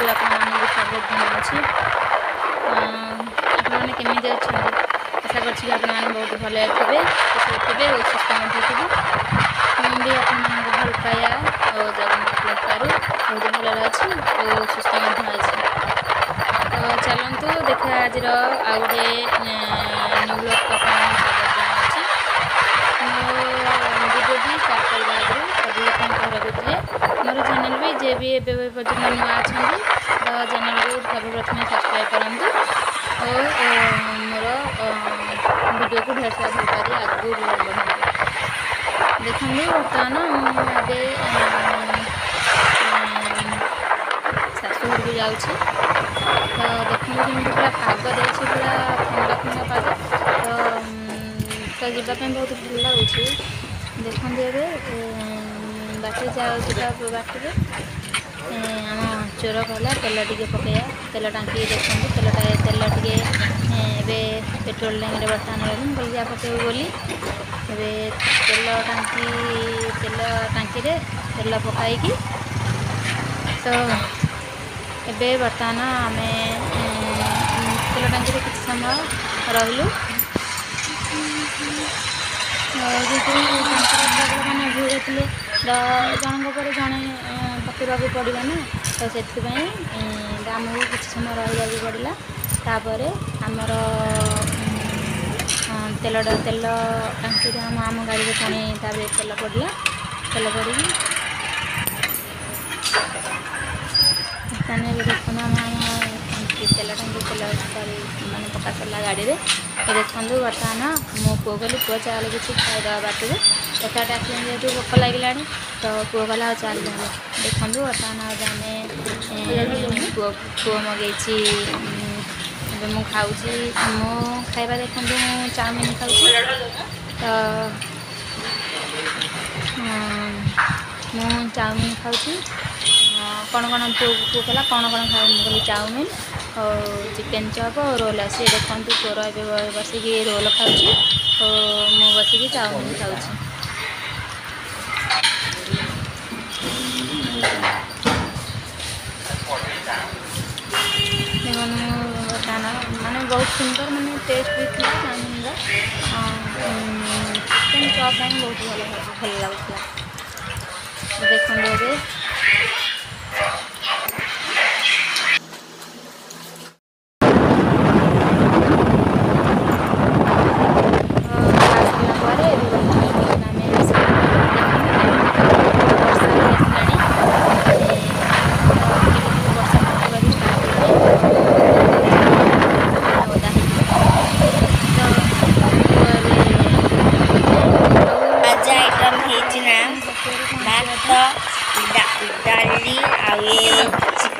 चलतु आपको स्वागत जनावि आपने केमी अच्छा आशा करछि आप बहुत भले थे थे और सुस्थ थे मुझे आप भल पाया और जगन्नाथ कृपारू बहुत भल अच्छी और सुस्थ अच्छी तो चलतु देखा आज आउ गए न्यू ब्लॉग को भिडियो स्टार्ट करवा आगे सब घर बुझे मोर चैनल भी जे भी पर्यटन नुआ अच्छा तो चैनल को सर्वप्रथम सब्सक्राइब करूँ और मोर वीडियो को ढेर सारा भल पाए आगू बढ़ा देखिए बर्तमान मुझे शाशुघर को जाऊँ तो देखते कमी पूरा पाग दे पूरा ठंडा ठंडा पाग तो जावाई बहुत भल लगुच देखते बाटे जाऊँ बाटे आम चोर कहला तेल टे पकड़ा तेल टाँकी देखते तेल टे पेट्रोल टैंक बर्तमान रही बोली जा पकेबू बोली तेल टाँकी तेल पकई तो एबे बर्तमान आम तेल टाँकी किसी समय रही मैंने भीड़ थे जनक पर जड़े पकेवा पड़ा ना तो से आमको किसी समय रहा पड़ा तापर आमर तेल टाँकी आम गाड़ी में पुणी तेल पड़ा तेल पड़ी देखते तेल टाँगी तेल मैंने पका सारा गाड़ी में तो देखो बर्तमान मो पुओ कहली पुओ चाल किसी खाईदे बाटे कथाटे आसला जेहतु भोक लगे तो पुओ कहला चाल देखो बर्तमान आम पुओ मगे मु खाऊँ मो खाଇବା देखो मु चाउमिन खाऊँ तो मु चाउमिन खाऊँ कौन कौन पुओ कहला कौन कौन खाऊ मुझे चाउमिन और चिकेन चप और रोल आसी देखो पुअर ए बसिक रोल खाऊँ और मु बसिक चाउमिन खाऊँ माने बहुत सुंदर माने टेस्ट भी थी चाउमिन चिकेन चप बहुत भल लगुला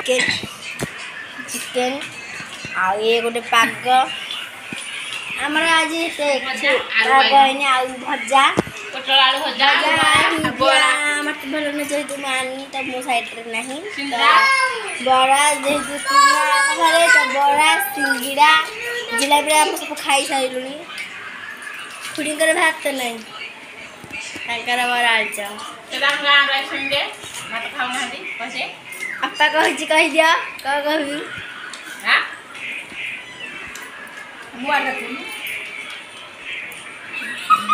देखते चिकेन आउ ये गोटे पाग आमर आज पाग आउ भजा मत भल न जेहतु मानी तो मो साइड ना बड़ा जेहतु घरे तो बड़ा सिंगड़ा जिलापी आप सब खाई सारू खुड़ी भात तो नहीं बड़ा आलचम आपा कही कही दिया कहबी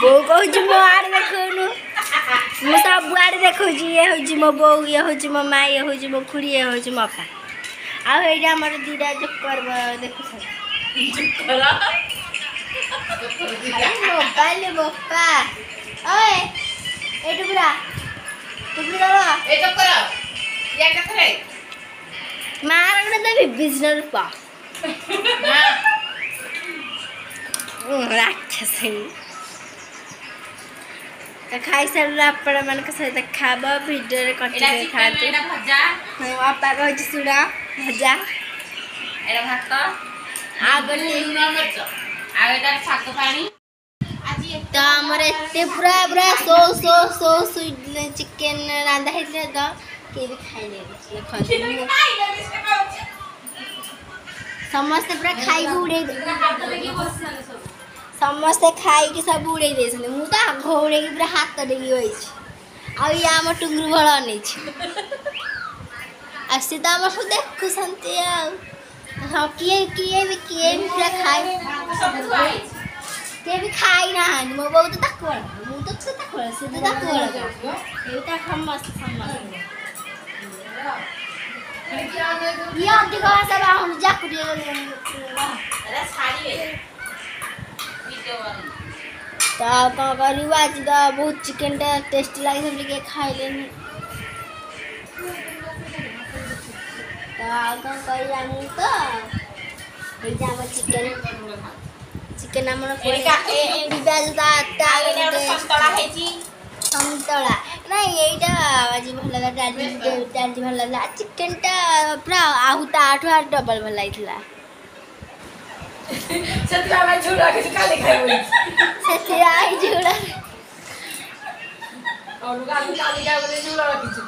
बो कहूँ मो आड़ देखनु मु सब आड़ देखु ये हूँ मो बो ये हूँ मो माँ ये हूँ मो खुड़ी ये हूँ मो अपा आईटा आम दीटा जोकर देखु मोबाइल बप्पा ओए ए टुकड़ा मार बिजनेस पा राक्षस तो खाई सारा आपण मान सहित खाब भिडियो कंटिन्यू खाते आपा कह सुना भजा तो आमर एत पूरा पूरा सो सो सो चिकेन रांधा होता तो किए भी खाई समस्ते पूरा खाई उड़े समस्ते खाई सब उड़े मुझे तो आग उड़े पूरा हाथ टेकी आम टुंगुर भल नहीं आसी तो आम सब देखुंती हाँ किए भी पूरा खाए किए भी खाई ना मो बो तो तक मु तो से तक से तो तक एटा समस्त ये अधिक सब हम जाकुड़ी अरे छाड़ी वीडियो तो कौन करू आज तो बहुत चिकन टा टेस्टी लगे सब के खाई लेनी तो कौन करी जानी तो এই যে আমার চিকেন আমার ডিবাজটা সন্তলা হেজি সন্তলা না এইটা আজি ভাল লাগা ডালি ভাল লাগা চিকেনটা পুরা আহু তাঠু আর ডবল ভাল লাগিଥିଲା ସେଥିପାଇଁ ଝୁଡ଼ା କିଛି କାଲି ଖାଇବୁ ସେଥିପାଇଁ ଝୁଡ଼ା ଅଲଗା କାଲି ଖାଇବୁ ଝୁଡ଼ା ରଖିଛୁ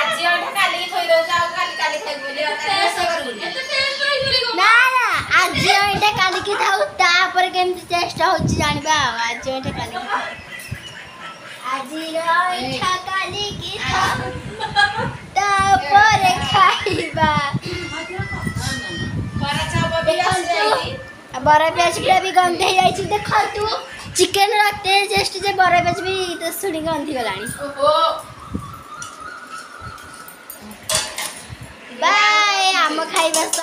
ଆଜି ଅଧା କାଲି ଥୋଇ ଦଉଛ ଆଉ କାଲି ଖାଇବୁ ବୋଲି ନା ନା ଆଜି ଏଇଟା କାଲି କି ଥାଉ ତାପରେ କେମିତି ଟେଷ୍ଟ ହଉଛି ଜାଣିବା ଆଜି ଏଇଟା କାଲି କି ଆଜି ଏଇଟା କାଲି କି ଥାଉ ତାପରେ ଖାଇବା बरा प्याज पूरा भी गंधे जाइए देखु चिकेन टेस्ट जे बरा प्याज भी तो शुणी गंधी गलानी बाय आम खाइबा।